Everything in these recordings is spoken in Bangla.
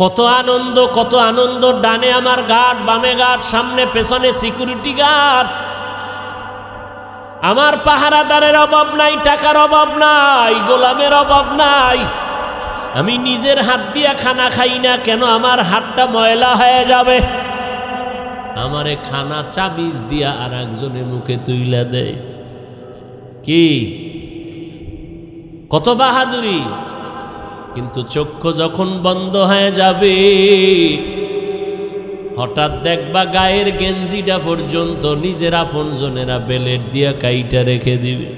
কত আনন্দ। ডানে আমার গার্ড, বামে গার্ড, সামনে পেছনে সিকিউরিটি গার্ড। আমার পাহারাদারের অভাব নাই, টাকার অভাব নাই, গোলামের অভাব নাই। আমি নিজের হাত দিয়া খানা খাই না কেন? আমার হাতটা ময়লা হয়ে যাবে। আমারে খানা চাবিজ দিয়া আর একজনের মুখে তুইলা দেয়। কি কত বাহাদুরি! কিন্তু চক্ষু যখন বন্ধ হয়ে যাবে, হঠাৎ দেখবা গায়ের গেঞ্জিটা পর্যন্ত নিজের আপনজনেরা বেলেট দিয়া কাইটা রেখে দিবে।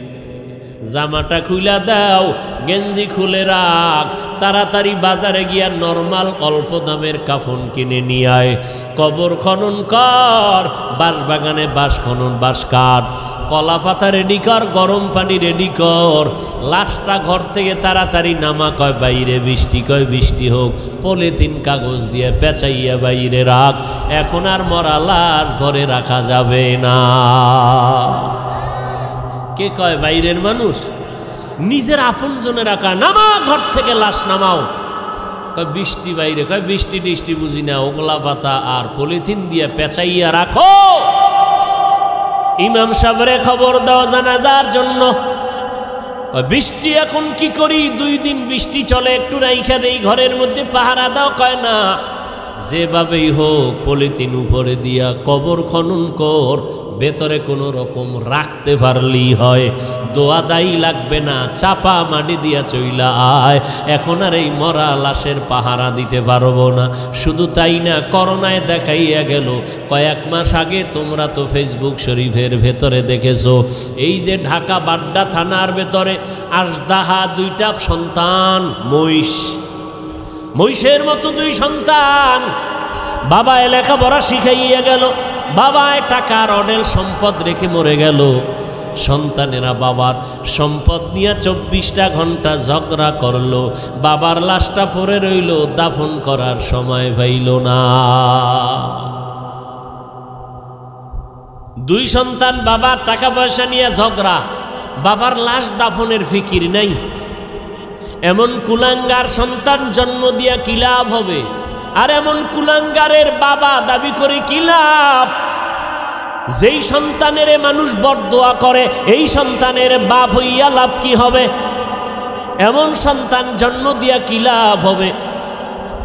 জামাটা খুইলা দাও, গেঞ্জি খুলে রাখ, তাড়াতাড়ি বাজারে গিয়া নরমাল অল্প দামের কাফন কিনে নিয়ে আয়। কবর খনন কর, বাঁশ বাগানে বাঁশ খনন, বাঁশ কাঠ, কলা পাতা রেডি কর, গরম পানি রেডি কর। লাশটা ঘর থেকে তাড়াতাড়ি নামা, কয় বাইরে বৃষ্টি, কয় বৃষ্টি হোক, পলিথিন কাগজ দিয়ে পেঁচাইয়া বাইরে রাখ। এখন আর মরা লাশ ঘরে রাখা যাবে না। কে কয় বাইরের মানুষ? নিজের আপন জনে রাখা। নামা ঘর থেকে, লাশ নামাও। কয় বৃষ্টি বাইরে, কয় বৃষ্টি টিষ্টি বুঝি না, ওগলা পাতা আর পলিথিন দিয়ে পেঁচাইয়া রাখো। ইমাম সাহেবরে খবর দাও জানাজার জন্য। বৃষ্টি এখন কি করি? 2 দিন বৃষ্টি চলে, একটু রাইখা দেই ঘরের মধ্যে, পাহারা দাও। কয় না, যেভাবেই হোক পলিথিন উপরে দিয়া কবর খনন কর, ভেতরে কোনো রকম রাখতে পারলেই হয়। দোয়া দায়ী লাগবে না, চাপা মাটি দিয়া চইলা আয়। এখন আর এই মরা লাশের পাহারা দিতে পারবো না। শুধু তাই না, করোনায় দেখাইয়া গেল। কয়েক মাস আগে তোমরা তো ফেসবুক শরীফের ভেতরে দেখেছো, এই যে ঢাকা বাড্ডা থানার ভেতরে আজদাহা 2টা সন্তান, মহিষের মতো 2 সন্তান। বাবায় লেখাপড়া শিখাইয়া গেল, বাবায় টাকার অডেল সম্পদ রেখে মরে গেল। সন্তানেরা বাবার সম্পদ নিয়ে 24টা ঘন্টা ঝগড়া করলো। বাবার লাশটা পড়ে রইল, দাফন করার সময় পাইল না। 2 সন্তান, বাবার টাকা পয়সা নিয়ে ঝগড়া, বাবার লাশ দাফনের ফিকির নাই। এমন কুলাঙ্গার সন্তান জন্ম দিয়া কি লাভ হবে? আর এমন কুলাঙ্গারের বাবা দাবি করে কি লাভ? যেই সন্তানের মানুষ বরদোয়া করে, এই সন্তানের বাপ হইয়া লাভ কি হবে? এমন সন্তান জন্ম দিয়া কি লাভ হবে?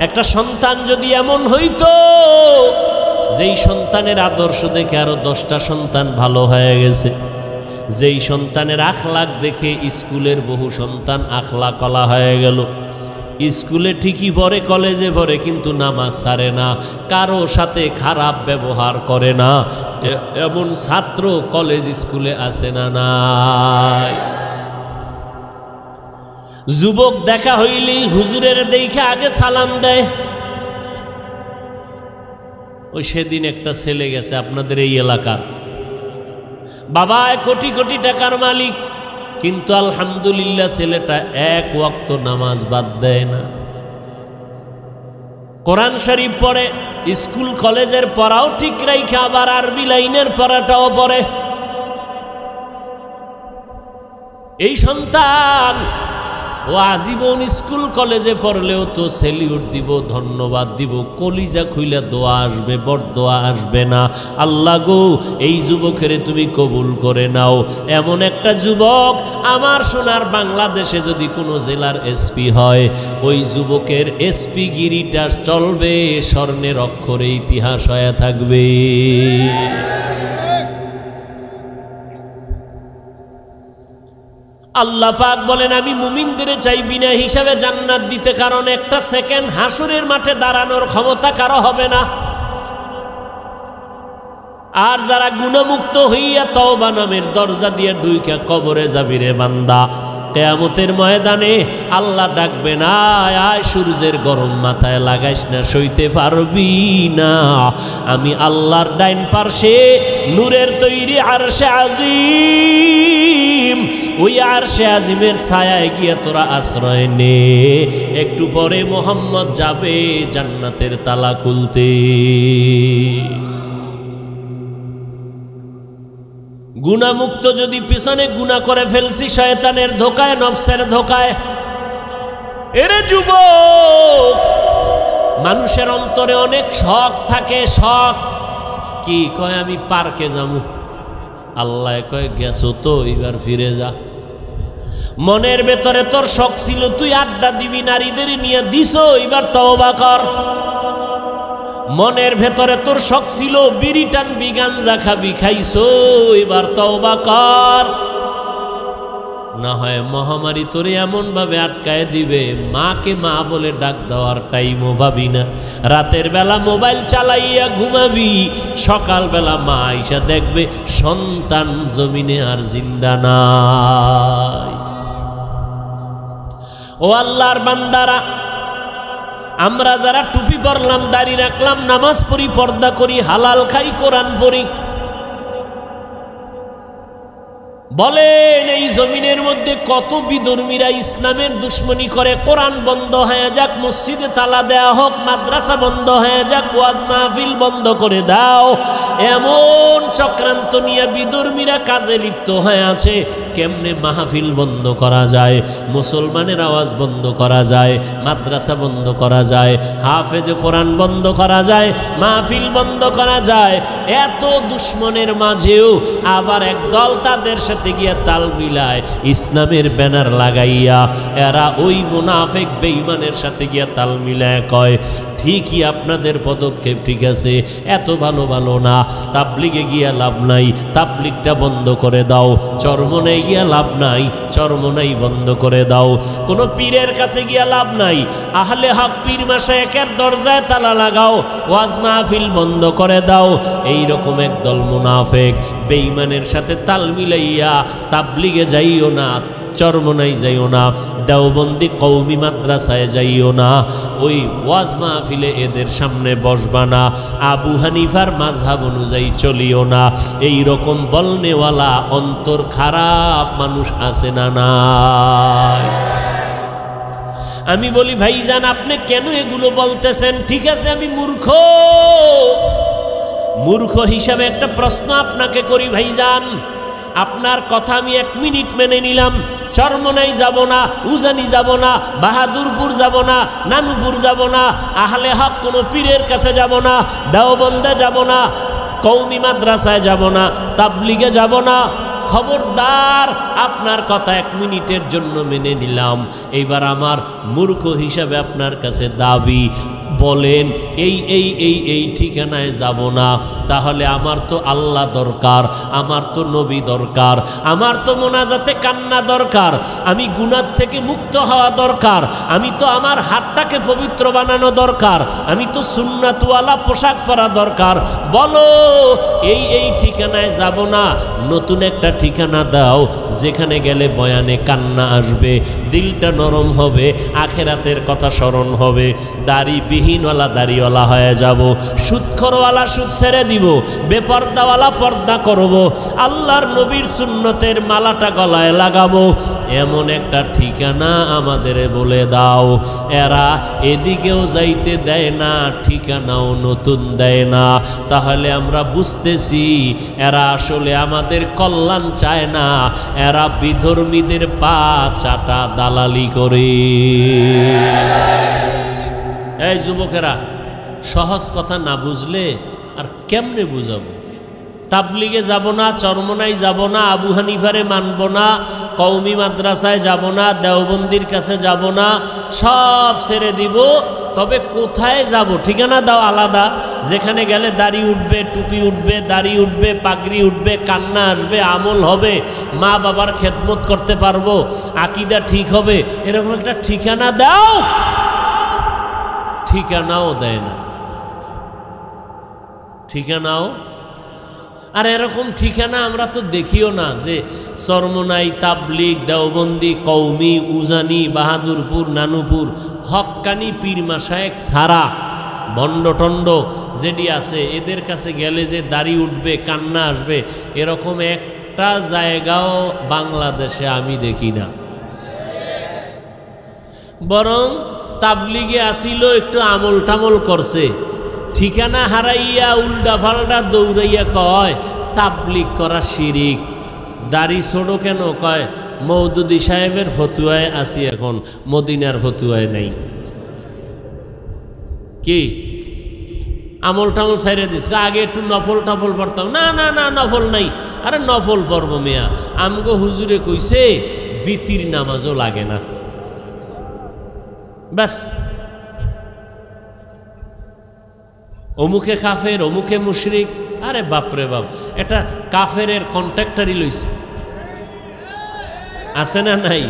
একটা সন্তান যদি এমন হইতো, যেই সন্তানের আদর্শ দেখে আরো 10টা সন্তান ভালো হয়ে গেছে, যেই সন্তানের আখলাক দেখে স্কুলের বহু সন্তান আখলাকলা হয়ে গেল। স্কুলে ঠিকই পড়ে, কলেজে পড়ে, কিন্তু নামাজ ছাড়ে না, কারো সাথে খারাপ ব্যবহার করে না। এমন ছাত্র কলেজ স্কুলে আছে না নাই? যুবক দেখা হইলেই হুজুরের দেখে আগে সালাম দেয়। ওই সেদিন একটা ছেলে গেছে আপনাদের এই এলাকার, বাবা কোটি কোটি টাকার মালিক, কিন্তু আলহামদুলিল্লাহ ছেলেটা 1 ওয়াক্ত নামাজ বাদ দেয় না। কোরআন শরীফ পড়ে, স্কুল কলেজের পড়াও ঠিক রাইখা আবার আরবি লাইনের পড়াটাও পড়ে। এই সন্তান ও আজীবন স্কুল কলেজে পড়লেও তো সেলিউট দিব, ধন্যবাদ দিব, কলিজা খুইলা দোয়া আসবে, বরদোয়া আসবে না। আল্লাহ গো, এই যুবকের তুমি কবুল করে নাও। এমন একটা যুবক আমার সোনার বাংলাদেশে যদি কোনো জেলার এসপি হয়, ওই যুবকের এসপি গিরিটা চলবে, স্বর্ণের অক্ষরে ইতিহাস হয়ে থাকবে। আল্লাহ পাক বলেন, আমি মুমিনদের চাই বিনা হিসাবে জান্নাত দিতে, কারণ একটা সেকেন্ড হাসরের মাঠে দাঁড়ানোর ক্ষমতা কারো হবে না। আর যারা গুণমুক্ত হইয়া তওবা নামের দরজা দিয়ে ঢুইকা কবরে যাবি রে বান্দা, কিয়ামতের ময়দানে আল্লাহ ডাকবে না, আয় সূর্যের গরম মাথায় লাগাইস না, সইতে পারবি না। আমি আল্লাহর ডাইন পার্শ্বে নূরের তৈরি আরশে আজিম, ওই আরশে আজিমের ছায়ায় গিয়া তোরা আশ্রয় নে। একটু পরে মোহাম্মদ যাবে জান্নাতের তালা খুলতে। গুনামুক্ত যদি পিছনে গুনাহ করে ফেলছি, শয়তানের ধোকায়, নফসের ধোকায়। এরে যুবক, মানুষের অন্তরে অনেক শখ থাকে, শখ কি কয় আমি পার্কে যাবো, আল্লাহ কয় গেছো তো এবার ফিরে যা। মনের ভেতরে তোর শখ ছিল তুই আড্ডা দিবি নারীদের নিয়ে, দিছো এবার তওবা কর। মনের ভেতরে তোর শখ ছিল বিড়ি টানবি গাঞ্জা খাবি, খাইছো এবার তওবা কর। না হয় মহামারী তোরে এমন ভাবে আটকায় দিবে, মাকে মা বলে ডাক দেওয়ার টাইমও ভাবি না। রাতের বেলা মোবাইল চালাইয়া ঘুমাবি, সকাল বেলা মা আইসা দেখবে সন্তান জমিনে আর জিন্দা নাই। ও আল্লাহর বান্দারা, আমরা যারা টুপি পরলাম, দাড়ি রাখলাম, নামাজ পড়ি, পর্দা করি, হালাল খাই, কোরআন পড়ি, বলেন এই জমিনের মধ্যে কত বিধর্মীরা ইসলামের দুশ্মনী করে। কোরআন বন্ধ হয়ে যাক, মসজিদে তালা দেয়া হোক, মাদ্রাসা বন্ধ হয়ে যাক, ওয়াজ মাহফিল বন্ধ করে দাও, এমন চক্রান্ত নিয়ে বিধর্মীরা কাজে লিপ্ত হয়ে আছে। কেমনে মাহফিল বন্ধ করা যায়, মুসলমানের আওয়াজ বন্ধ করা যায়, মাদ্রাসা বন্ধ করা যায়, হাফেজ কোরআন বন্ধ করা যায়, মাহফিল বন্ধ করা যায়। এত দুশ্মনের মাঝেও আবার একদল তাদের সাথে গিয়া তাল মিলায়, ইসলামের ব্যানার লাগাইয়া এরা ওই মুনাফিক বেঈমানের সাথে গিয়া তাল মিলায় কয় ঠিকই আপনাদের পদক্ষেপ ঠিক আছে, এত ভালো ভালো না, তাবলিগে গিয়া লাভ নাই, তাবলিগটা বন্ধ করে দাও, চরমনাই গিয়া লাভ নাই, চরমনাই বন্ধ করে দাও, কোনো পীরের কাছে গিয়া লাভ নাই, আহলে হক পীর মাশায়েখের দরজায় তালা লাগাও, ওয়াজ মাহফিল বন্ধ করে দাও। এই রকম একদল মুনাফিক বেঈমানের সাথে তাল মিলাইয়া তাবলিগে যাইও না, চরমনাই যাইও না, দেওবন্দি কওমি মাদ্রাসায় যাইও না, ওই ওয়াজ মাহফিলে এদের সামনে বসবা না, আবু হানিফার মাযহাব অনুযায়ী চলিও না। এই রকম বলনেওয়ালা অন্তর খারাপ মানুষ আছে না নাই? আমি বলি ভাইজান আপনি কেন এগুলো বলতেছেন? ঠিক আছে আমি মূর্খ, মূর্খ হিসাবে একটা প্রশ্ন আপনাকে করি ভাইজান, আপনার কথা আমি 1 মিনিট মেনে নিলাম, চরমনাই যাব না, উজানি যাব না, বাহাদুরপুর যাব না, নানুপুর যাব না, আহলে হক কোনো পীরের কাছে যাব না, দেওবন্দে যাব না, কওমি মাদ্রাসায় যাব না, তাবলিগে যাব না। খবরদার, আপনার কথা 1 মিনিটের জন্য মেনে নিলাম। এইবার আমার মূর্খ হিসাবে আপনার কাছে দাবি, বলেন এই এই এই এই ঠিকানায় যাব না, তাহলে আমার তো আল্লাহ দরকার, আমার তো নবী দরকার, আমার তো মোনাজাতে কান্না দরকার, আমি গুনাহ থেকে মুক্ত হওয়া দরকার, আমি তো আমার হাতটাকে পবিত্র বানানো দরকার, আমি তো সুন্নাতওয়ালা পোশাক পরা দরকার। বলো এই এই ঠিকানায় যাব না, নতুন একটা ঠিকানা দাও যেখানে গেলে বয়ানে কান্না আসবে, দিলটা নরম হবে, আখেরাতের কথা স্মরণ হবে, দাড়ি বিহীনওয়ালা দাড়িওয়ালা হয়ে যাব, সুদখোরওয়ালা সুদ ছেড়ে দিব, বেপর্দাওয়ালা পর্দা করব, আল্লাহর নবীর সুন্নতের মালাটা গলায় লাগাবো। এমন একটা ঠিকানা আমাদের বলে দাও। এরা এদিকেও যাইতে দেয় না, ঠিকানাও নতুন দেয় না। তাহলে আমরা বুঝতেছি এরা আসলে আমাদের কল্যাণ চায় না, এরা বিধর্মীদের পা চাটা দালালি করে। এই যুবকেরা, সহজ কথা না বুঝলে আর কেমনে বুঝাবো? তাবলিগে যাব না, চরমনাই যাব না, আবু হানিফারে মানব না, কওমি মাদ্রাসায় যাব না, দেওবন্দির কাছে যাব না, সব ছেড়ে দিব। তবে কোথায় যাব? ঠিকানা দাও আলাদা, যেখানে গেলে দাড়ি উঠবে, টুপি উঠবে, দাড়ি উঠবে, পাগড়ি উঠবে, কান্না আসবে, আমল হবে, মা বাবার খেদমত করতে পারবো, আকীদা ঠিক হবে, এরকম একটা ঠিকানা দাও। ঠিকানাও দেয় না, ঠিকানাও। আর এরকম ঠিকানা আমরা তো দেখিও না, যে চরমনাই, তাবলিগ, দেওবন্দি, কওমি, উজানি, বাহাদুরপুর, নানুপুর, হক্কানি পীর মাশায়েখ ছাড়া ভণ্ডটণ্ড যেটি আছে এদের কাছে গেলে যে দাড়ি উঠবে, কান্না আসবে, এরকম একটা জায়গাও বাংলাদেশে আমি দেখি না। বরং তাবলিগে আসিল, একটু আমল টামল করছে, ঠিকানা হারাইয়া উল্টা পাল্টা দৌড়াইয়া কয় তাবলিগ করা শিরিক। দাড়ি ছোড়ো কেন? কয় মওদুদি সাহেবের ফতুয়ায় আসি, এখন মদিনার ফতুয়ায় নাই। কি আমল টামল সাইরে দিস, আগে একটু নফল টফল পড়তাম। না না না, নফল নাই। আরে নফল পড়ব মিয়া, আমগো হুজুরে কইছে বিতির নামাজও লাগে না। ব্যাস, অমুকে কাফের, অমুকে মুশরিক। আরে বাপরে বাপ, এটা কাফেরের কন্ট্রাক্টারই লইছে, আছে না নাই?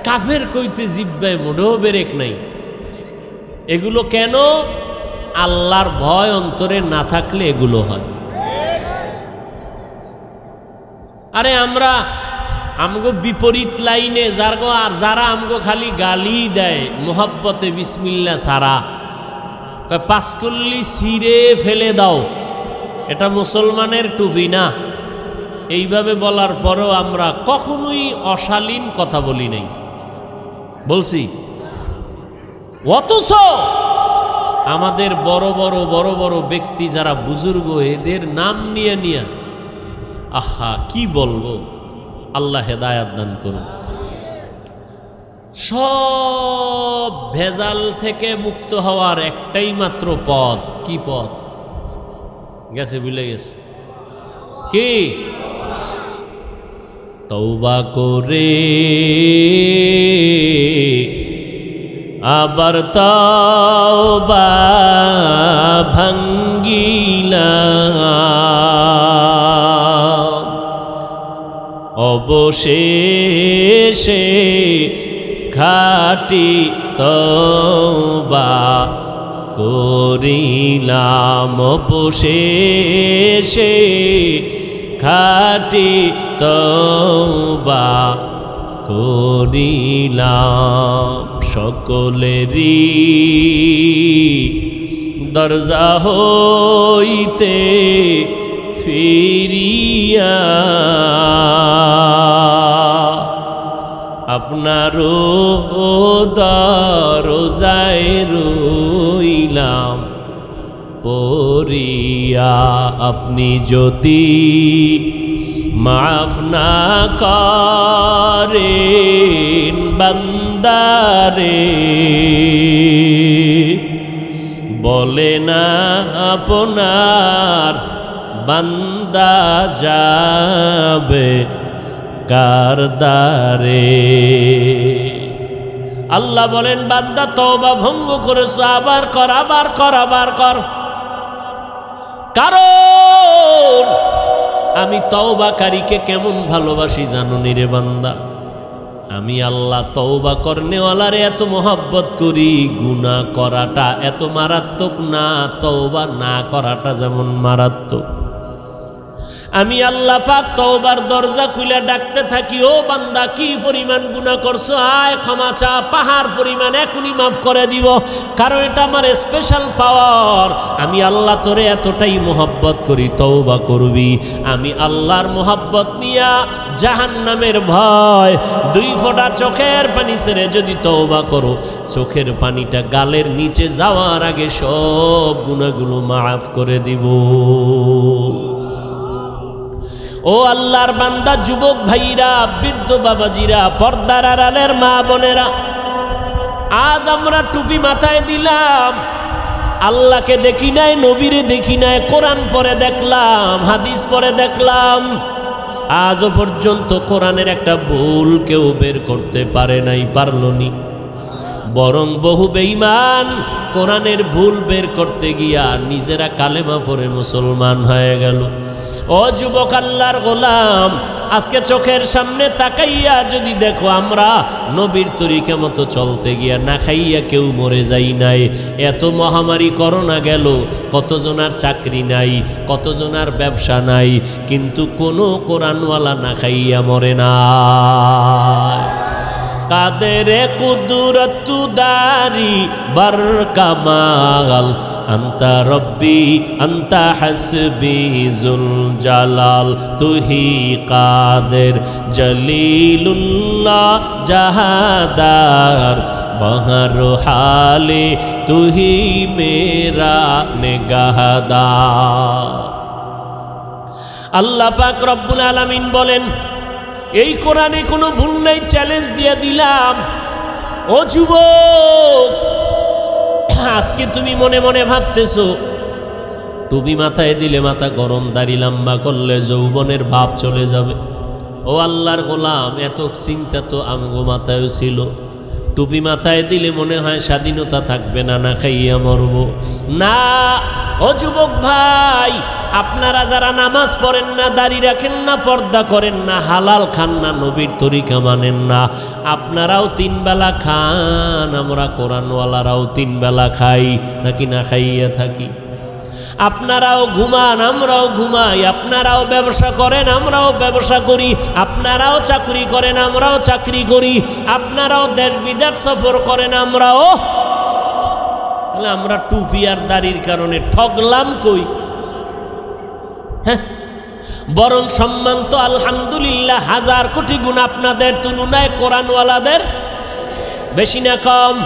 কাফের কইতে জিব্বায় মোটেও বেরেক নাই। এগুলো কেন? আল্লাহর ভয় অন্তরে না থাকলে এগুলো হয়। আরে আমরা আমগো বিপরীত লাইনে যারা আমগো খালি গালি দেয় মোহাব্বতে বিসমিল্লা সারা, পাঁচকল্লি ছিঁড়ে ফেলে দাও, এটা মুসলমানের টুপি না। এইভাবে বলার পরেও আমরা কখনোই অশালীন কথা বলি নাই, বলছি। অথচ আমাদের বড় বড় ব্যক্তি যারা বুজুর্গ, এদের নাম নিয়ে নিয়ে আহা কি বলবো, আল্লাহ হেদায়াত দান করুন। সব ভেজাল থেকে মুক্ত হওয়ার একটাই মাত্র পথ। কি পথ? গেছে, ভুলে গেছে। কি? তওবা করে আবার তওবা ভাঙ্গিলাম, অবশেষে খাঁটি তওবা করিলাম, অবশেষে খাঁটি তওবা করিলাম। সকলেরই দরজা হইতে ফিরিয়া আপনারও দরজায় রইলাম পড়িয়া। আপনি যদি মাফ না করেন বান্দারে, বলে না আপনার বান্দা যাবে কার দ্বারে। আল্লাহ বলেন, বান্দা তওবা ভঙ্গ করেছ, আবার কর, আবার কর, আবার কর। কারণ আমি তওবাকারীকে কেমন ভালোবাসি জানো নি রে বান্দা? আমি আল্লাহ তওবা করনেওয়ালারে এত মোহাব্বত করি, গুনাহ করাটা এত মারাত্মক না, তওবা না করাটা যেমন মারাত্মক। আমি আল্লাহ পাক তওবার দরজা খুলে ডাকতে থাকি, ও বান্দা কি পরিমাণ গুনাহ করছো, আয় ক্ষমা চা, পাহাড় পরিমাণ এখনই মাফ করে দিব। কারণ এটা আমার স্পেশাল পাওয়ার। আমি আল্লাহ তোরে এতটাই মোহাব্বত করি, তওবা করবি। আমি আল্লাহর মোহাব্বত নিয়া জাহান্নামের ভয়, 2 ফোঁটা চোখের পানি ছেড়ে যদি তওবা করো, চোখের পানিটা গালের নিচে যাওয়ার আগে সব গুনাহগুলো মাফ করে দিব। ও আল্লাহর বান্দা, যুবক ভাইরা, বৃদ্ধ বাবাজিরা, পর্দার আড়ালের মা বোনেরা, আজ আমরা টুপি মাথায় দিলাম, আল্লাহকে দেখি নাই, নবীরে দেখি নাই, কোরআন পড়ে দেখলাম, হাদিস পড়ে দেখলাম, আজও পর্যন্ত কোরআনের একটা ভুল কেউ বের করতে পারে নাই, পারল নি। বরং বহু বেঈমান কোরআনের ভুল বের করতে গিয়া নিজেরা কালেমা পড়ে মুসলমান হয়ে গেল। ও যুবক আল্লাহর গোলাম, আজকে চোখের সামনে তাকাইয়া যদি দেখো, আমরা নবীর তরিকা মতো চলতে গিয়া না খাইয়া কেউ মরে যাই নাই। এত মহামারী করোনা গেল, কতজনার চাকরি নাই, কতজনার ব্যবসা নাই, কিন্তু কোনো কোরআনওয়ালা না খাইয়া মরে না। কাদেরে কুদরতু দারি বার কামাল, আন্তা রব্বি আন্তা হাসবি জুল জালাল, তুহি কাদের জলিলুল্লাহ জাহাদার, বহর হালে তুহি মেরা নেগাহদার। আল্লাহ পাক রব্বুল আলামিন বলেন, এই কোরআনে কোনো ভুল নাই, চ্যালেঞ্জ দিয়ে দিলাম। ও যুবক, আজকে তুমি মনে মনে ভাবতেছো টুপি মাথায় দিলে মাথা গরম, দাড়ি লম্বা করলে যৌবনের ভাব চলে যাবে। ও আল্লাহর গোলাম, এত চিন্তা তো আমগো মাথায়ও ছিল। টুপি মাথায় দিলে মনে হয় স্বাধীনতা থাকবে না, না খাইয়া মরব না। ও যুবক ভাই, আপনারা যারা নামাজ পড়েন না, দাড়ি রাখেন না, পর্দা করেন না, হালাল খান না, নবীর তরিকা মানেন না, আপনারাও 3 বেলা খান, আমরা কোরআনওয়ালারাও 3 বেলা খাই, নাকি না খাইয়া থাকি? আপনারাও ঘুমান, আমরাও ঘুমাই, আপনারাও ব্যবসা করেন, আমরাও ব্যবসা করি, আপনারাও চাকরি করেন, আমরাও চাকরি করি, আপনারাও দেশ বিদেশ সফর করেন, আমরাও। তাহলে আমরা টুপি আর দাড়ির কারণে ঠগলাম কই? হ্যাঁ, বরং সম্মান তো আলহামদুলিল্লাহ 1000 কোটি গুণ আপনাদের তুলনায় কোরআনওয়ালাদের বেশি না কম?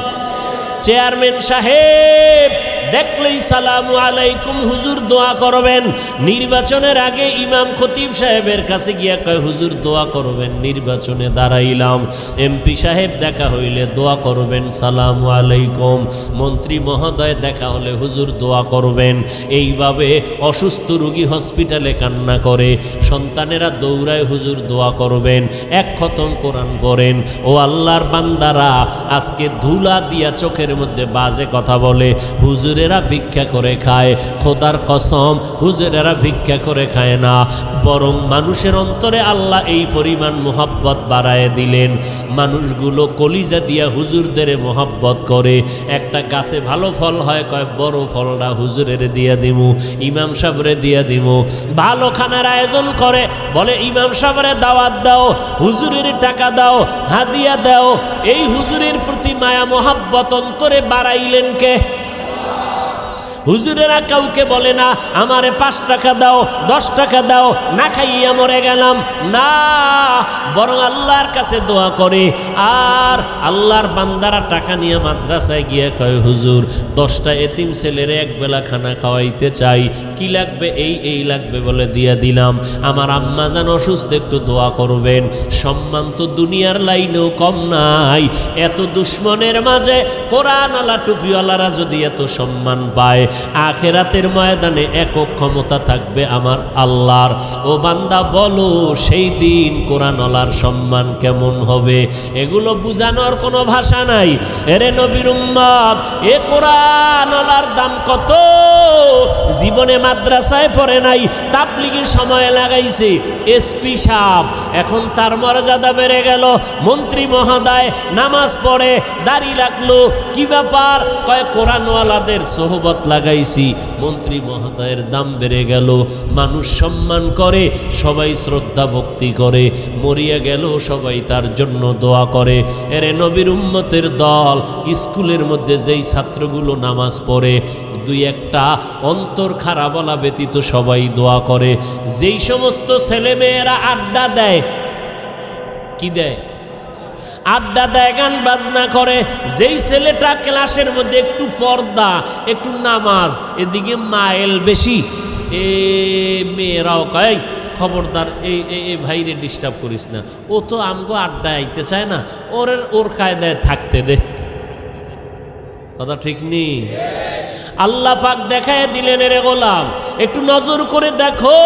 চেয়ারম্যান সাহেব দেখলেই সালামু আলাইকুম হুজুর দোয়া করবেন। নির্বাচনের আগে ইমাম খতিব সাহেবের কাছে গিয়া কয় হুজুর দোয়া করবেন, নির্বাচনে দাঁড়াইলাম। এমপি সাহেব দেখা হইলে দোয়া করবেন, সালামু আলাইকুম। মন্ত্রী মহোদয় দেখা হলে হুজুর দোয়া করবেন। এইভাবে অসুস্থ রোগী হসপিটালে কান্না করে, সন্তানেরা দৌড়ায় হুজুর দোয়া করবেন। 1 খতম কোরআন করেন। ও আল্লাহর বান্দারা, আজকে ধুলা দিয়া চোখের মধ্যে বাজে কথা বলে, হুজুরেরা ভিক্ষা করে খায়। খোদার কসম, হুজুরেরা ভিক্ষা করে খায় না, বরং মানুষের অন্তরে আল্লাহ এই পরিমাণ মোহাব্বত বাড়ায় দিলেন, মানুষগুলো কলিজা দিয়া হুজুরদের মোহাব্বত করে। একটা গাছে ভালো ফল হয়, কয় বড় ফলটা হুজুরের দিয়া দিমু, ইমাম সাহেবরে দিয়া দিমু। ভালো খানার আয়োজন করে, বলে ইমাম সাহেবরে দাওয়াত দাও, হুজুরের টাকা দাও, হাদিয়া দাও। এই হুজুরের প্রতি মায়া মোহাব্বত অন্তরে বাড়াইলেন কে? হুজুরেরা কাউকে বলে না আমারে 5 টাকা দাও, 10 টাকা দাও, না খাইয়া মরে গেলাম, না, বরং আল্লাহর কাছে দোয়া করে। আর আল্লাহর বান্দারা টাকা নিয়ে মাদ্রাসায় গিয়ে কয় হুজুর 10টা এতিম ছেলেরে 1 বেলা খানা খাওয়াইতে চাই, কি লাগবে? এই লাগবে বলে দিয়া দিলাম। আমার আম্মা জান অসুস্থ, একটু দোয়া করবেন। সম্মান তো দুনিয়ার লাইনেও কম নাই। এত দুশ্মনের মাঝে কোরআনওয়ালা টুপিওয়ালারা যদি এত সম্মান পায়, আখেরাতের ময়দানে একক ক্ষমতা থাকবে আমার আল্লাহর। ও বান্দা বলো, সেই দিন কোরআনওয়ালার সম্মান কেমন হবে? এগুলো বুঝানোর কোনো ভাষা নাই। এরে নবীর উম্মত, এ কোরআনওয়ালার দাম কত? জীবনে মাদ্রাসায় পড়ে নাই, তাবলীগের সময় লাগাইছে। এসপি সাহেব এখন তার মর্যাদা বেড়ে গেল, মন্ত্রী মহোদয় নামাজ পড়ে, দাড়ি রাখলো, কি ব্যাপার? কয় কোরআনওয়ালাদের সোহবত লাগাইছি, মন্ত্রী মহোদয়ের দাম বেড়ে গেল, মানুষ সম্মান করে, সবাই শ্রদ্ধা ভক্তি করে, মরিয়া গেল সবাই তার জন্য দোয়া করে। এরে নবীর উম্মতের দল, স্কুলের মধ্যে যেই ছাত্রগুলো নামাজ পড়ে, 2-1টা অন্তর খারাপ বলা ব্যতীত সবাই দোয়া করে। যেই সমস্ত ছেলেমেয়েরা আড্ডা দেয়, কি দেয়? আড্ডা দেয়, গান বাজনা করে। যেই ছেলেটা ক্লাসের মধ্যে একটু পর্দা, একটু নামাজ, এদিকে মাইল বেশি, এ মেয়েরাও কয় খবরদার এই ভাইরে ডিস্টার্ব করিস না, ও তো আমগো আড্ডা আইতে চায় না, ওর কায়দায় থাকতে দে। কথা ঠিক নেই? আল্লাহ পাক দেখায় দিলেন, রে গোলাম একটু নজর করে দেখো,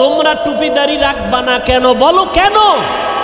তোমরা টুপিদারি রাখবা না কেন? বলো কেন?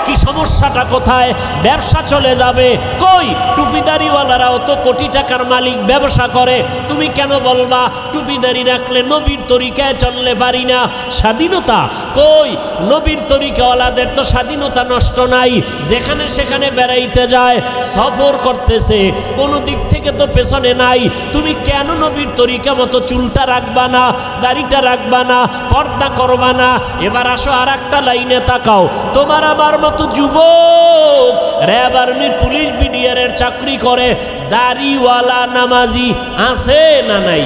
কি সমস্যাটা কোথায়? ব্যবসা চলে যাবে। কই টুপিদারিওয়ালারাও তো কোটি টাকার মালিক, ব্যবসা করে। তুমি কেন বলবা টুপিদারি রাখলে নবীর তরিকায় চললে পারি না? স্বাধীনতা কই? নবীর তরিকাওয়ালাদের তো স্বাধীনতা নষ্ট নাই, যেখানে সেখানে বেড়াইতে যায়, সফর করতেছে, কোনো দিক থেকে তো পেছনে নাই। তুমি কেন নবীর তরিকা মতো চুলটা রাখবা না, দাড়িটা রাখবা না, পর্দা করবা না? এবার আসো আর একটা লাইনে তাকাও। তোমার আমার মতো যুবক র্যাব, আর্মি, পুলিশ, বিডিআরের চাকরি করে, দাড়িওয়ালা নামাজি আছে না নাই?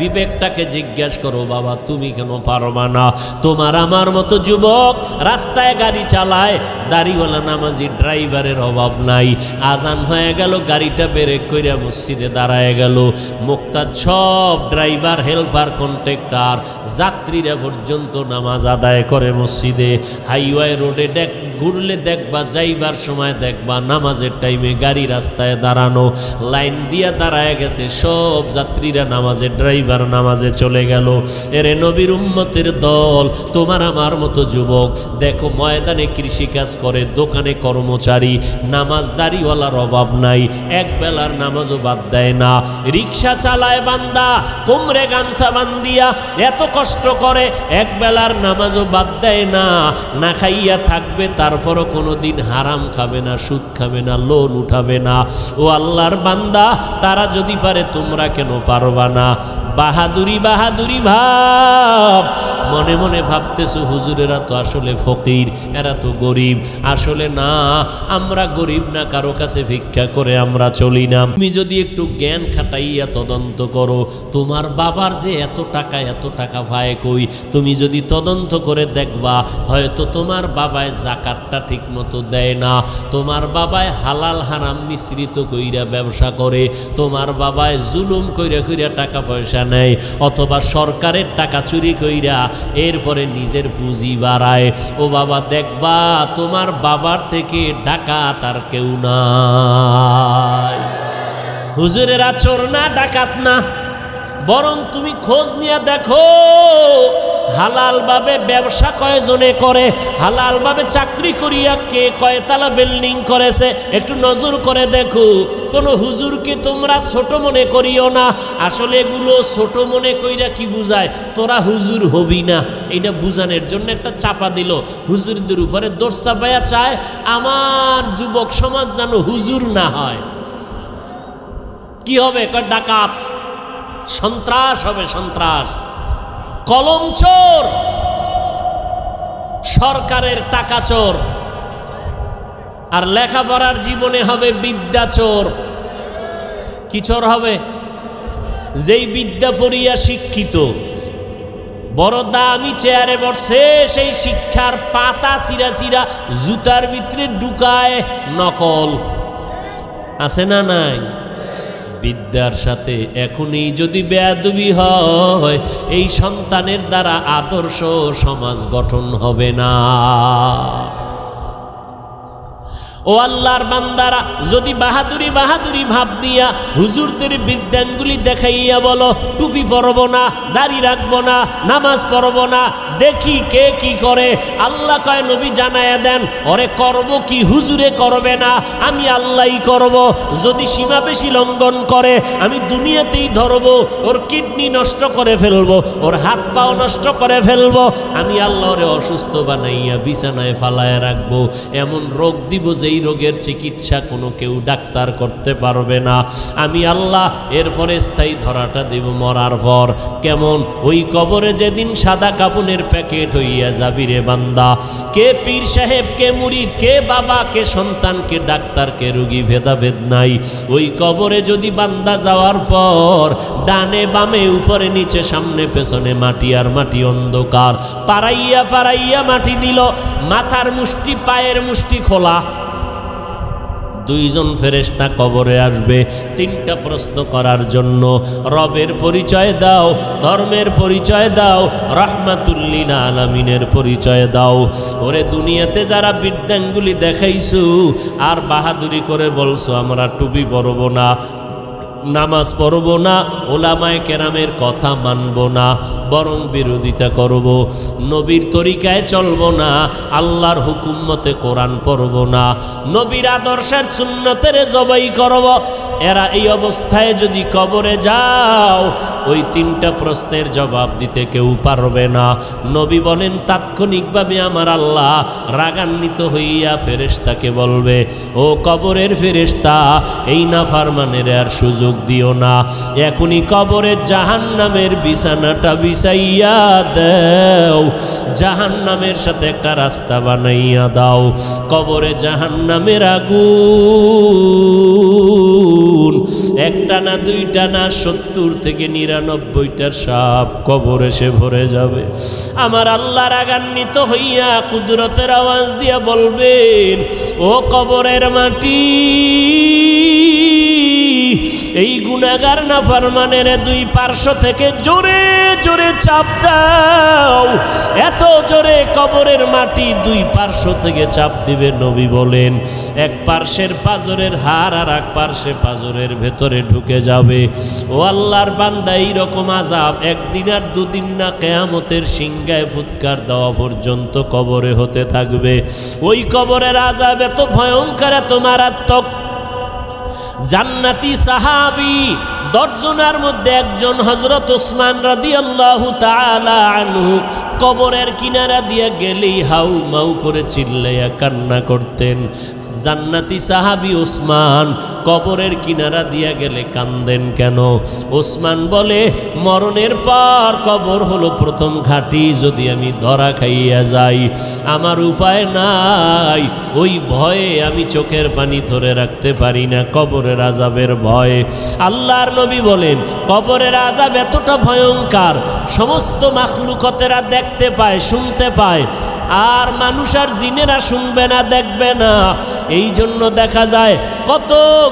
বিবেকটাকে জিজ্ঞাসা করো, বাবা তুমি কেন পারবা না? তোমার আমার মতো যুবক রাস্তায় গাড়ি চালায়, দাড়িওয়ালা নামাজি ড্রাইভারের অভাব নাই। আজান হয়ে গেল, গাড়িটা ব্রেক কইরা মসজিদে দাঁড়ায় গেল। মুক্তাদ সব ড্রাইভার, হেল্পার, কন্ট্রাক্টর, যাত্রীরা পর্যন্ত নামাজ আদায় করে মসজিদে। হাইওয়ে রোডে ঘুরলে দেখবা, যাইবার সময় দেখবা নামাজের টাইমে গাড়ি রাস্তায় দাঁড়ানো, লাইন দিয়া দাঁড়ায় গেছে সব যাত্রীরা নামাজে, ড্রাইভার নামাজে চলে গেল। এরে নবীর উম্মতের দল, তোমার আমার মতো যুবক দেখো ময়দানে কৃষিকাজ করে, দোকানে কর্মচারী, নামাজদারিওয়ালার অভাব নাই, এক বেলার নামাজও বাদ দেয় না। রিক্সা চালায় বান্দা, কোমরে গামছা বান্দিয়া এত কষ্ট করে, এক বেলার নামাজও বাদ দেয় না। না খাইয়া থাকবে, তারপরও কোনোদিন হারাম খাবে না, সুদ খাবে না, লোন উঠাবে না। ও আল্লাহর বান্দা, তারা যদি পারে তোমরা কেন পারবা না? বাহাদুরি বাহাদুরি ভাব, মনে মনে ভাবতেছো হুজুরেরা তো আসলে ফকির, এরা তো গরিব। আসলে না, আমরা গরিব না, কারো কাছে ভিক্ষা করে আমরা চলি না। তুমি যদি একটু জ্ঞান খাটাইয়া তদন্ত করো, তোমার বাবার যে এত টাকা পায় কই, তুমি যদি তদন্ত করে দেখবা, হয়তো তোমার বাবায় জাকাতটা ঠিক মতো দেয় না, তোমার বাবায় হালাল হারাম মিশ্রিত কইরা ব্যবসা করে, তোমার বাবায় জুলুম কইরা কইরা টাকা পয়সা নেয়, অথবা সরকারের টাকা চুরি কইরা এরপরে নিজের পুঁজি বাড়ায়। ও বাবা, দেখবা তোমার বাবার থেকে ডাকাত আর কেউ নাই। হুজুরেরা চোর না, ডাকাত না, বরং তুমি খোঁজ নিয়ে দেখো হালালভাবে ব্যবসা কয়জনে করে, হালালভাবে চাকরি করিয়া কে কয়তলা বিল্ডিং করেছে, একটু নজর করে দেখো। কোনো হুজুরকে তোমরা ছোট মনে করিও না। আসলে এগুলো ছোট মনে কইরা কি বুঝায়, তোরা হুজুর হবি না, এটা বুঝানোর জন্য একটা চাপা দিল। হুজুরদের উপরে দোষ চাপাইয়া চায় আমার যুবক সমাজ যেন হুজুর না হয়। কি হবে? ডাকাত, সন্ত্রাস হবে, সন্ত্রাস, কলম চোর, সরকারের টাকা চোর, আর লেখাপড়ার জীবনে হবে বিদ্যা চোর। কি চোর হবে? যেই বিদ্যা পড়িয়া শিক্ষিত, বড় দামি চেয়ারে বসে, সেই শিক্ষার পাতা চিরা চিরা জুতার ভিতরে ঢুকায় নকল। আছে না নাই? বিদ্যার সাথে এখনই যদি বেয়াদবি হয়, এই সন্তানের দ্বারা আদর্শ সমাজ গঠন হবে না। ও আল্লাহর বান্দারা, যদি বাহাদুরি বাহাদুরি ভাব দিয়া হুজুরদের বিদ্যাঙ্গুলি দেখাইয়া বলো টুপি পরব না, দাড়ি রাখবো না, নামাজ পড়ব না, দেখি কে কি করে, আল্লাহ কয় নবী জানায়া দেন, ওরে করব কি হুজুরে করবে না, আমি আল্লাহই করব। যদি সীমা বেশি লঙ্ঘন করে আমি দুনিয়াতেই ধরবো, ওর কিডনি নষ্ট করে ফেলবো, ওর হাত পাও নষ্ট করে ফেলবো, আমি আল্লাহ ওরে অসুস্থ বানাইয়া বিছানায় ফালায় রাখবো, এমন রোগ দিব যেই রোগের চিকিৎসা কোনো কেউ ডাক্তার করতে পারবে না, আমি আল্লাহ। এরপরে স্থায়ী ধরাটা দেব মরার পর। কেমন? ওই কবরে যেদিন সাদা কাপনের প্যাকেট হইয়া যাবি রে বান্দা, কে পীর সাহেব, কে মুরিদ, কে বাবা, কে সন্তান, কে ডাক্তার, কে রোগী, ভেদাভেদ নাই। ওই কবরে যদি বান্দা যাওয়ার পর ডানে বামে উপরে নিচে সামনে পেছনে মাটি আর মাটি, অন্ধকার, পাড়াইয়া পাড়াইয়া মাটি দিল, মাথার মুষ্টি পায়ের মুষ্টি খোলা, দুইজন ফেরেশতা কবরে আসবে তিনটা প্রশ্ন করার জন্য। রবের পরিচয় দাও, ধর্মের পরিচয় দাও, রাহমাতুল লিল আলামিনের পরিচয় দাও। ওরে দুনিয়াতে যারা বিদ্যাঙ্গুলি দেখাইছো আর বাহাদুরি করে বলছো আমরা টুপি পরব না, নামাজ পড়ব না, ওলামায়ে কেরামের কথা মানব না, বরং বিরোধিতা করব, নবীর তরিকায় চলব না, আল্লাহর হুকুম মতে কোরআন পড়ব না, নবীর আদর্শের সুন্নতের জবাই করব, এরা এই অবস্থায় যদি কবরে যাও ওই তিনটা প্রশ্নের জবাব দিতে কেউ পারবে না। নবী বলেন তাৎক্ষণিকভাবে আমার আল্লাহ রাগান্বিত হইয়া ফেরেশতাকে বলবে, ও কবরের ফেরেশতা, এই নাফরমানের আর সুযোগ দিও না, এখনই কবরে জাহান্নামের বিছানাটা বিছাইয়া দাও, জাহান্নামের সাথে একটা রাস্তা বানাইয়া দাও, কবরে জাহান্নামের আগুন একটা না দুইটা না 70 থেকে 99টা সাপ কবর এসে ভরে যাবে। আমার আল্লাহ রাগান্বিত হইয়া কুদরতের আওয়াজ দিয়া বলবেন, ও কবরের মাটি, এই গুনাহগার নাফরমানের দুই পার্শ্ব থেকে জোরে জোরে চাপ দাও। এত জোরে কবরের মাটি দুই পার্শ্ব থেকে চাপ দিবে। নবী বলেন, এক পার্শ্বের পাজরের হাড় আর এক পার্শ্বে পাজরের ভেতরে ঢুকে যাবে। ও আল্লাহর বান্দা, এইরকম আযাব একদিন আর দুদিন না, কিয়ামতের সিংহায় ফুৎকার দেওয়া পর্যন্ত কবরে হতে থাকবে। ওই কবরের আযাব এত ভয়ঙ্কর, এত মারাত্মক। জান্নাতি সাহাবী 10 জনের মধ্যে একজন হযরত ওসমান রাদিয়াল্লাহু তাআলা আনহু কবরের কিনারা দিয়ে গেলেই হাউ মাউ করে চিল্লাইয়া কান্না করতেন। জান্নাতি সাহাবী ওসমান কবরের কিনারা দিয়া গেলে কান্দেন কেন? ওসমান বলে, মরণের পর কবর হলো প্রথম ঘাঁটি। যদি আমি ধরা খাইয়া যাই, আমার উপায় নাই। ওই ভয়ে আমি চোখের পানি ধরে রাখতে পারি না, কবরের আযাবের ভয়ে। আল্লাহর নবী বলেন, কবরের আযাব এতটা ভয়ঙ্কর, সমস্ত মাখলুকতেরা দেখতে পায়, শুনতে পায়, আর মানুষ আর জিনেরা শুনবে না, দেখবে না। এই জন্য দেখা যায় কত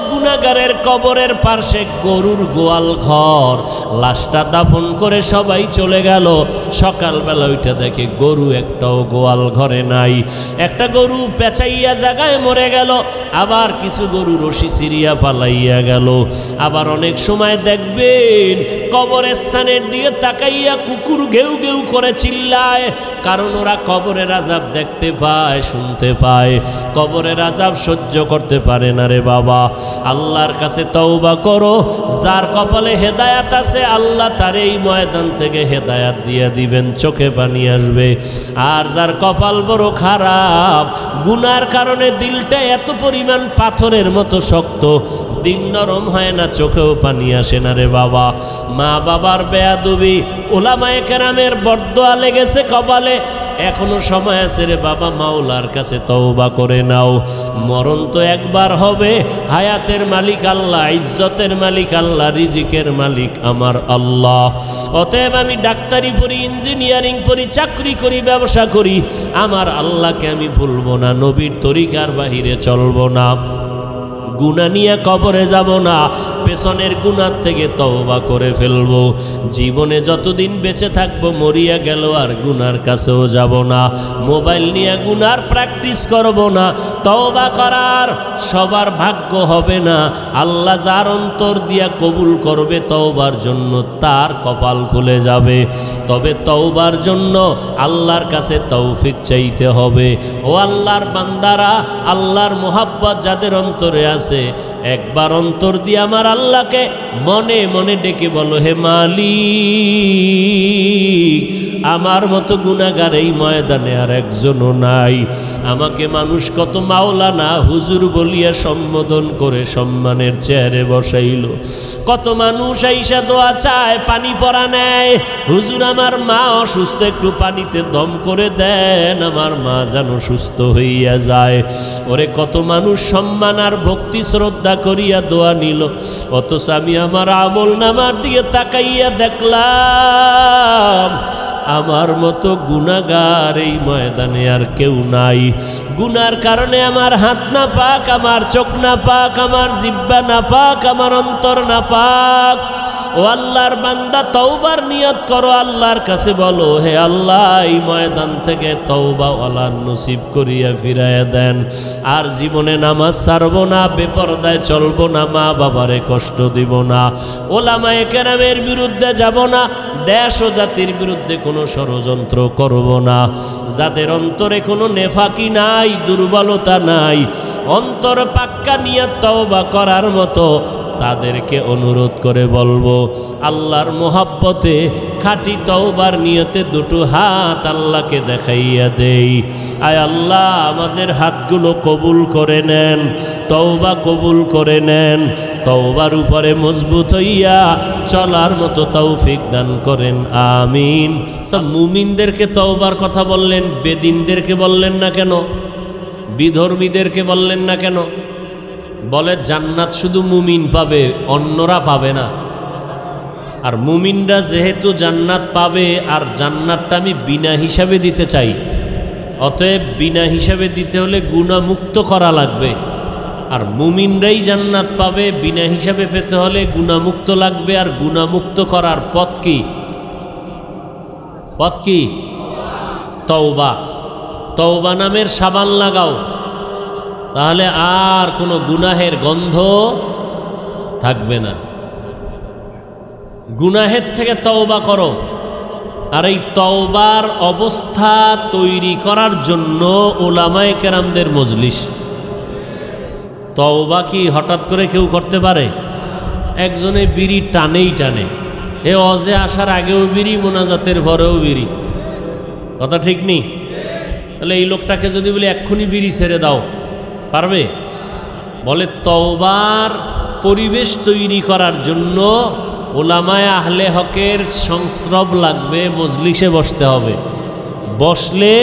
গুনাহগারের কবরের পাশে গরুর গোয়াল ঘর, লাশটা দাফন করে সবাই চলে গেল। সকালবেলা ওইটা দেখে গরু একটাও গোয়াল ঘরে নাই। একটা গরু পেঁচাইয়া জায়গায় মরে গেল, আবার কিছু গরু রশি সিরিয়া পালাইয়া গেল। আবার অনেক সময় দেখবেন কবরস্থানের দিকে তাকাইয়া কুকুর ঘেউ ঘেউ করে চিল্লায়, কারণ ওরা কবরের আযাব দেখতে পায়, শুনতে পায়। কবরের আযাব সহ্য করতে পারে না রে বাবা। আল্লাহর কাছে তওবা করো। যার কপালে হেদায়াত আছে, আল্লাহ তার এই ময়দান থেকে হেদায়াত দিয়ে দিবেন, চোখে পানি আসবে। আর যার কপাল বড় খারাপ, গুনার কারণে দিলটা এত পরিমাণ পাথরের মতো শক্ত, দিল নরম হয় না, চোখেও পানি আসে না রে বাবা। মা বাবার বেয়াদবি, ওলামায়ে কেরামের বরদোয়া লেগেছে কপালে, এখনো সময় আছে রে বাবা, মাওলার কাছে তওবা করে নাও। মরণ তো একবার হবে। হায়াতের মালিক আল্লাহ, ইজ্জতের মালিক আল্লাহ, রিজিকের মালিক আমার আল্লাহ। অতএব আমি ডাক্তারি পড়ি, ইঞ্জিনিয়ারিং পড়ি, চাকরি করি, ব্যবসা করি, আমার আল্লাহকে আমি ভুলবো না, নবীর তরিকার বাহিরে চলবো না, গুনাহ নিয়ে কবরে যাব না, পেছনের গুনাহ থেকে তওবা করে ফেলবো। জীবনে যতদিন বেঁচে থাকবো, মরিয়া গেল আর গুনার কাছেও যাব না। মোবাইল নিয়ে গুনার প্র্যাকটিস করব না। তওবা করার সবার ভাগ্য হবে না। আল্লাহ যার অন্তর দিয়া কবুল করবে তওবার জন্য, তার কপাল খুলে যাবে। তবে তওবার জন্য আল্লাহর কাছে তৌফিক চাইতে হবে। ও আল্লাহর বান্দারা, আল্লাহর মোহাব্বত যাদের অন্তরে আছে, একবার অন্তর দিয়ে আমার আল্লাহকে মনে মনে ডেকে বলো, হে মালিক, আমার মতো গুনাহগার এই ময়দানে আর একজনও নাই। আমাকে মানুষ কত মাওলানা, হুজুর বলিয়া সম্বোধন করে সম্মানের চেয়ারে বসাইল। কত মানুষ আইসা দোয়া চায়, পানি পরা নেয়, হুজুর আমার মা অসুস্থ, একটু পানিতে দম করে দেন, আমার মা যেন সুস্থ হইয়া যায়। ওরে কত মানুষ সম্মান আর ভক্তি শ্রদ্ধা করিয়া দোয়া নিল, অথচ আমি আমার আমল নামার দিকে তাকাইয়া দেখলাম আমার মতো গুনাহগার এই ময়দানে আর কেউ নাই। গুনার কারণে আমার হাত না পাক, আমার চোখ না পাক, আমার জিহ্বা না পাক, আমার অন্তর না পাক। ও আল্লাহর বান্দা, তওবার নিয়ত করো, আল্লাহর কাছে বলো, হে আল্লাহ, এই ময়দান থেকে তওবা ওয়ালা নসিব করিয়া ফিরাইয়া দেন। আর জীবনে নামাজ ছাড়বো না, বেপরদায় চলবো না, মা বাবারে কষ্ট দিব না, ওলামায়ে কেরামের বিরুদ্ধে যাব না, দেশ ও জাতির বিরুদ্ধে কোনো ষড়যন্ত্র করব না। যাদের অন্তরে কোনো নেফাকি নাই, দুর্বলতা নাই, অন্তর পাক্কা নিয়ত তওবা করার মতো, তাদেরকে অনুরোধ করে বলবো, আল্লাহর মোহাব্বতে খাঁটি তওবার নিয়তে দুটো হাত আল্লাহকে দেখাইয়া দেই। আয় আল্লাহ, আমাদের হাতগুলো কবুল করে নেন, তওবা কবুল করে নেন, তওবার উপরে মজবুত হইয়া চলার মতো তৌফিক দান করেন, আমিন। সব মুমিনদেরকে তওবার কথা বললেন, বেদিনদেরকে বললেন না কেন? বিধর্মীদেরকে বললেন না কেন? বলে জান্নাত শুধু মুমিন পাবে, অন্যরা পাবে না। আর মুমিনরা যেহেতু জান্নাত পাবে, আর জান্নাতটা আমি বিনা হিসাবে দিতে চাই, অতএব বিনা হিসাবে দিতে হলে গুনাহমুক্ত করা লাগবে। আর মুমিনরাই জান্নাত পাবে, বিনা হিসাবে পেতে হলে গুনাহমুক্ত লাগবে। আর গুনাহমুক্ত করার পথ কি? পথ কি? তওবা। তওবা নামের সাবান লাগাও, তাহলে আর কোনো গুনাহের গন্ধ থাকবে না। গুনাহের থেকে তওবা করো। আর এই তওবার অবস্থা তৈরি করার জন্য উলামায়ে কেরামদের মজলিস। তওবা কি হঠাৎ করে কেউ করতে পারে? একজনে বিড়ি টানেই টানে, এ অজে আসার আগেও বিড়ি, মোনাজাতের পরেও বিড়ি। কথা ঠিক নেই? তাহলে এই লোকটাকে যদি বলি এক্ষুনি বিড়ি ছেড়ে দাও, পারবে? বলে তওবার পরিবেশ তৈরি করার জন্য উলামায়ে আহলে হকের সংস্রব লাগবে, মজলিসে বসতে হবে। বসলে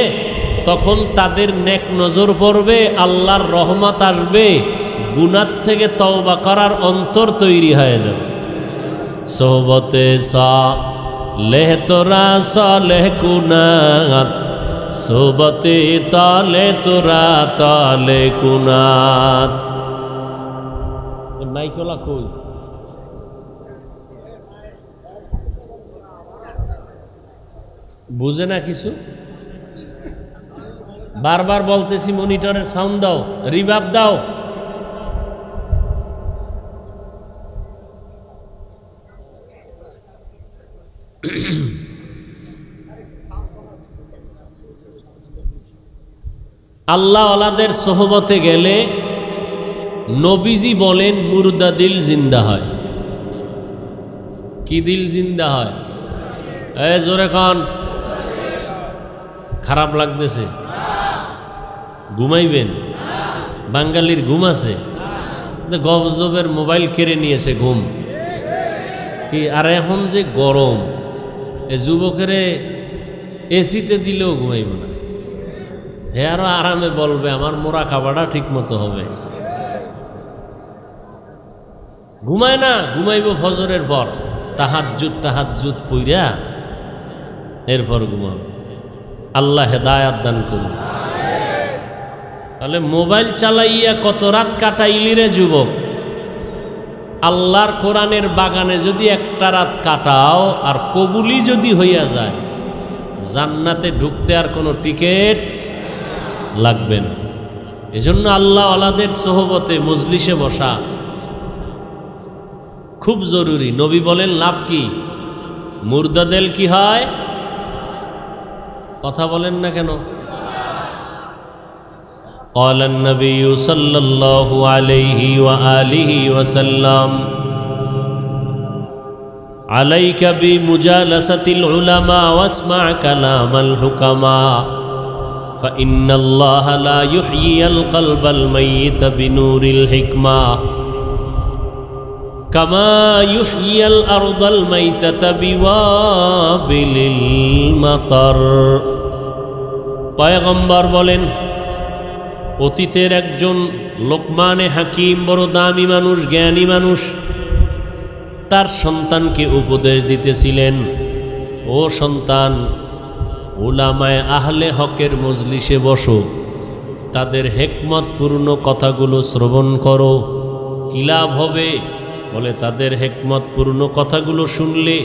তখন তাদের নেক নজর পড়বে, আল্লাহর রহমত আসবে, গুনাহ থেকে তওবা করার অন্তর তৈরি হয়ে যাবে। সোহবতে সালেহ তোরা সালেহ কুনাত, সোহবতে তালে তোরা তালে কুনাত। মাইকলা কই? বুঝে না কিছু? বারবার বলতেছি মনিটরের সাউন্ড দাও, রিভার্ব দাও। আল্লাহ ওয়ালাদের সোহবতে গেলে নবীজি বলেন মুর্দা দিল জিন্দা হয়। কি দিল জিন্দা হয়? জোরে খান। খারাপ লাগতেছে? ঘুমাইবেন? বাঙালির ঘুম আছে? গজবের মোবাইল কেড়ে নিয়েছে ঘুম কি? আর এখন যে গরম, এ যুবকেরে এসিতে দিলেও ঘুমাইব না। হে আরো আরামে বলবে আমার মোরা খাবারটা ঠিক মতো হবে। ঘুমায় না, ঘুমাইব ফজরের পর, তাহাজ্জুদ পইরা এরপর ঘুমাবে। আল্লাহ হেদায়াত দান করুন। তাহলে মোবাইল চালাইয়া কত রাত কাটাইলি রে যুবক? আল্লাহর কোরআনের বাগানে যদি একটা রাত কাটাও আর কবুলি যদি হইয়া যায়, জান্নাতে ঢুকতে আর কোনো টিকিট লাগবে না। এজন্য আল্লাহ ওয়ালাদের সোহবতে মজলিসে বসা খুব জরুরি। নবী বলেন লাভ কি? মুর্দা দিল কি হয়? কথা বলেন না কেন? قال النبي صلى الله عليه وآله وسلم عليك بمجالسة العلماء واسمع كلام الحكماء فإن الله لا يحيي القلب الميت بنور الحكمة كما يحيي الأرض الميتة بوابل المطر। পয়গম্বর বলেন অতীতের একজন লোকমানে হাকিম, বড় দামি মানুষ, জ্ঞানী মানুষ, তার সন্তানকে উপদেশ দিতেছিলেন, ও সন্তান, উলামায়ে আহলে হকের মজলিসে বসো, তাদের হিকমতপূর্ণ কথাগুলো শ্রবণ করো। কি লাভ হবে? বলে তাদের হিকমতপূর্ণ কথাগুলো শুনলে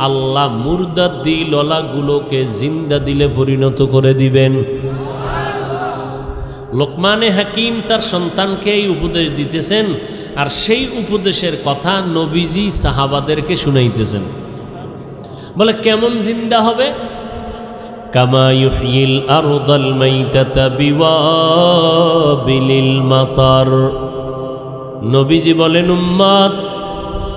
আল্লাহ মুর্দা দিলওয়ালাগুলোকে জিন্দা দিলে পরিণত করে দিবেন। লোকমানে হাকিম তার সন্তানকে এই উপদেশ দিতেছেন, আর সেই উপদেশের কথা নবীজি সাহাবাদেরকে শুনাইতেছেন। বলে কেমন জিন্দা হবে? কামা ইউহয়িল আরদাল মাইতাতা বিওয়াবিলিল মাতার। নবীজি বলেন উম্মত,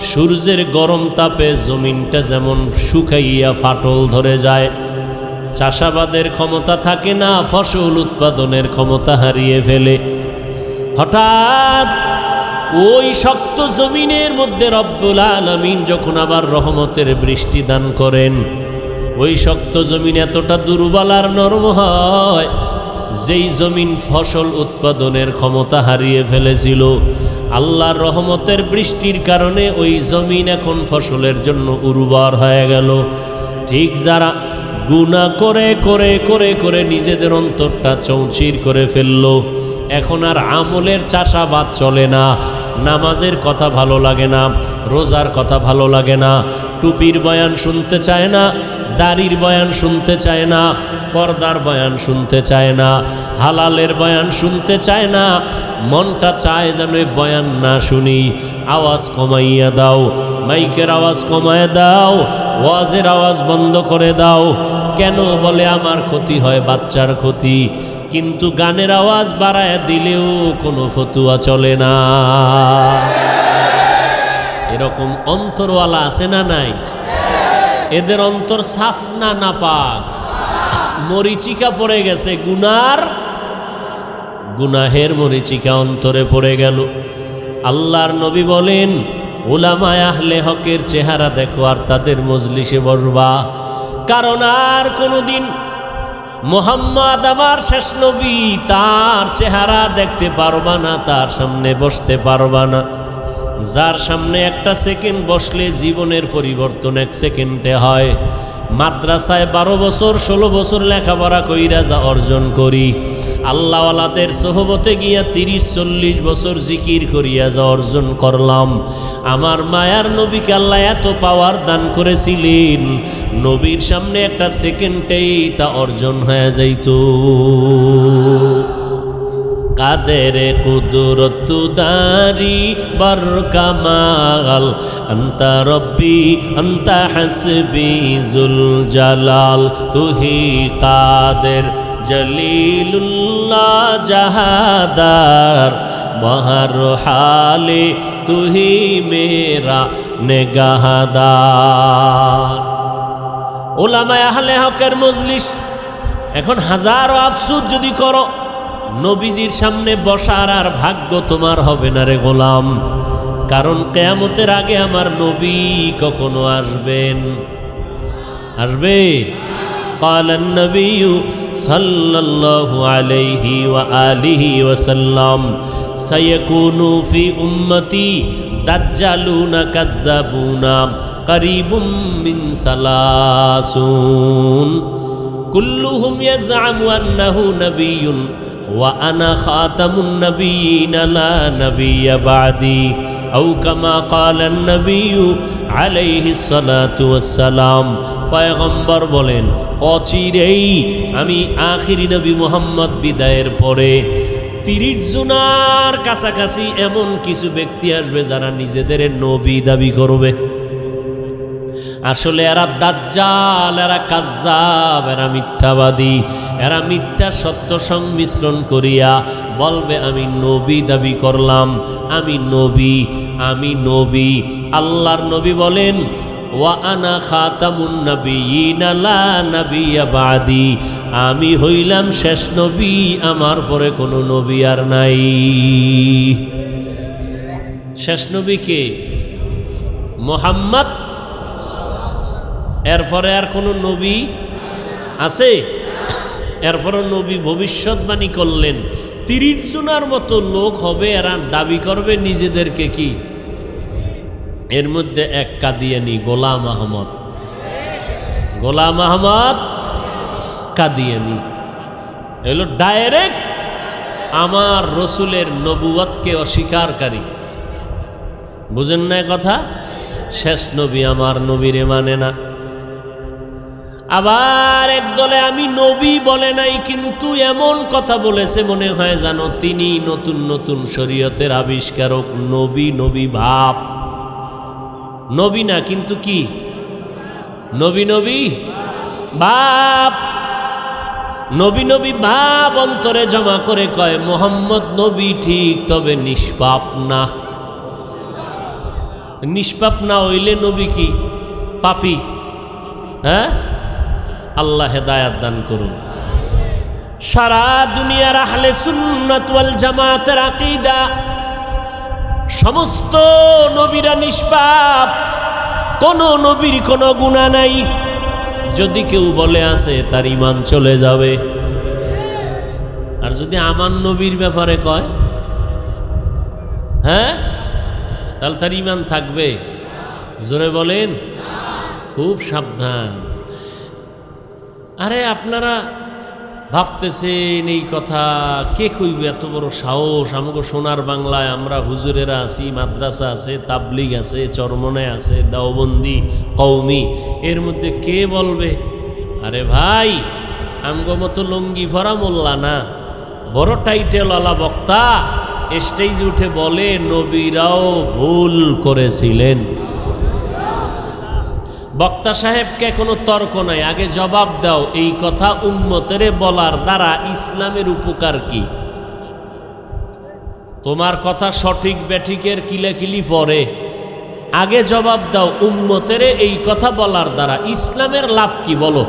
সূর্যের গরম তাপে জমিনটা যেমন শুকাইয়া ফাটল ধরে যায়, চাষাবাদের ক্ষমতা থাকে না, ফসল উৎপাদনের ক্ষমতা হারিয়ে ফেলে, হঠাৎ ওই শক্ত জমিনের মধ্যে রব্বুল আলামিন যখন আবার রহমতের বৃষ্টি দান করেন, ওই শক্ত জমিন এতটা দুর্বল আর নরম হয়, যেই জমিন ফসল উৎপাদনের ক্ষমতা হারিয়ে ফেলেছিল, আল্লাহর রহমতের বৃষ্টির কারণে ওই জমিন এখন ফসলের জন্য উর্বর হয়ে গেল। ঠিক যারা গুনাহ করে করে করে করে নিজেদের অন্তরটা চৌচির করে ফেললো, এখন আর আমলের চাষাবাদ চলে না, নামাজের কথা ভালো লাগে না, রোজার কথা ভালো লাগে না, টুপির বয়ান শুনতে চায় না, দাড়ির বয়ান শুনতে চায় না, পর্দার বয়ান শুনতে চায় না, হালালের বয়ান শুনতে চায় না, মনটা চায় যেন বয়ান না শুনি। আওয়াজ কমাইয়া দাও, মাইকের আওয়াজ কমাইয়া দাও, ওয়াজের আওয়াজ বন্ধ করে দাও। কেন? বলে আমার ক্ষতি হয়, বাচ্চার ক্ষতি। কিন্তু গানের আওয়াজ বাড়ায় দিলেও কোনো ফতুয়া চলে না। এরকম অন্তরওয়ালা আছে না নাই? এদের অন্তর সাফ না নাপাক? মরিচিকা পড়ে গেছে, গুনাহের মরিচিকা অন্তরে পড়ে গেল। আল্লাহর নবী বলেন, উলামায়ে আহলে হকের চেহারা দেখো আর তাদের মজলিসে বসবা, কারণ আর কোনোদিন মুহাম্মদ আমার শেষ নবী, তার চেহারা দেখতে পারবা না, তার সামনে বসতে পারবা না। যার সামনে একটা সেকেন্ড বসলে জীবনের পরিবর্তন এক সেকেন্ডে হয়। মাদ্রাসায় 12 বছর 16 বছর লেখাপড়া কইরা যা অর্জন করি, আল্লাহওয়ালাদের সোহবতে গিয়া 30-40 বছর জিকির করিয়া যা অর্জন করলাম। আমার মায়ার নবীকে আল্লাহ এত পাওয়ার দান করেছিলেন, নবীর সামনে একটা সেকেন্ডেই তা অর্জন হয়ে যাইত। কাদের কুদরত দারি বর কামাল, আন্তা রব্বি আন্তা হাসবি জুল জালাল, তুহি কাদের জলিলুল্লাহ জাহাদার, বহর হালে তুহি মেরা নেগাহদার। উলামায়ে আহলে হকের মজলিস। এখন হাজারো আফসোস যদি করো, নবীজির সামনে বসার আর ভাগ্য তোমার হবে না রে গোলাম, কারণ কিয়ামতের আগে আমার নবী কখনো আসবেন? আসবে? قال النبي صلى الله عليه وآله وسلم سيكون في أمتي دجالون كذابون قريب من 30 كلهم يزعم أنه نبي وأنا خاتم النبيين لا نبي بعدي أو كما قال النبي عليه الصلاة والسلام। পয়গম্বর বলেন, অচিরেই আমি আখিরি নবী মুহাম্মদ বিদায়ের পরে 30 জনের কাছাকাছি এমন কিছু ব্যক্তি আসবে যারা নিজেদের নবী দাবি করবে। আসলে এরা দাজ্জাল, এরা কাজ্জাব, এরা মিথ্যাবাদী, এরা মিথ্যা সত্য সংমিশ্রণ করিয়া বলবে আমি নবী দাবি করলাম, আমি নবী, আমি নবী। আল্লাহর নবী বলেন, ওয়া আনা খাতামুন নবিয়্যিন লা নাবিয়্যা বাদি, আমি হইলাম শেষ নবী, আমার পরে কোনো নবী আর নাই। শেষ নবী কে? মুহাম্মদ। এরপরে আর কোনো নবী আছে? এরপরে নবী ভবিষ্যৎবাণী করলেন 30 জনের মতো লোক হবে, এরা দাবি করবে নিজেদেরকে কি? এর মধ্যে এক কাদিয়ানি, গোলাম আহমদ। গোলাম আহমদ কাদিয়ানি এলো ডাইরেক্ট আমার রসুলের নবুয়তকে অস্বীকারকারী। বুঝেন না কথা? শেষ নবী আমার নবীরে মানে না। আবার একদলে আমি নবী বলে নাই, কিন্তু এমন কথা বলেছে মনে হয় জানো তিনি নতুন নতুন শরীয়তের আবিষ্কারক। নবী নবী ভাব, নবী না কিন্তু কি? নবী নবী ভাব। নবী নবী ভাব অন্তরে জমা করে কয় মুহাম্মদ নবী ঠিক, তবে নিষ্পাপ না। নিষ্পাপ না হইলে নবী কি? পাপী। হ্যাঁ, আল্লাহ হেদায়াত দান করুন। সারা দুনিয়ার আহলে সুন্নাত ওয়াল জামাতের আকীদা, সমস্ত নবীরা নিষ্পাপ, কোন নবীর কোনো গুনাহ নাই। যদি কেউ বলে আছে তার ঈমান চলে যাবে। আর যদি আমার নবীর ব্যাপারে কয় হ্যাঁ, তাহলে তার ঈমান থাকবে? জোরে বলেন। খুব সাবধান। আরে আপনারা ভাবতেছেন এই কথা কে কইবে, এত বড় সাহস? আমাকে সোনার বাংলায় আমরা হুজুরেরা আছি, মাদ্রাসা আছে, তাবলিগ আছে, চরমনে আছে, দাওবন্দি, কওমি, এর মধ্যে কে বলবে? আরে ভাই, আমগো মতো লঙ্গি ভরা মোল্লা না, বড় টাইটেলওয়ালা বক্তা স্টেজে উঠে বলে নবীরাও ভুল করেছিলেন। বক্তা সাহেবকে কোনো তর্ক নাই, আগে জবাব দাও, এই কথা উম্মতেরে বলার দ্বারা ইসলামের উপকার কি? তোমার কথা সঠিক ব্যাঠিকের কিলাকিলি পরে, আগে জবাব দাও, উম্মতেরে এই কথা বলার দ্বারা ইসলামের লাভ কি বলো।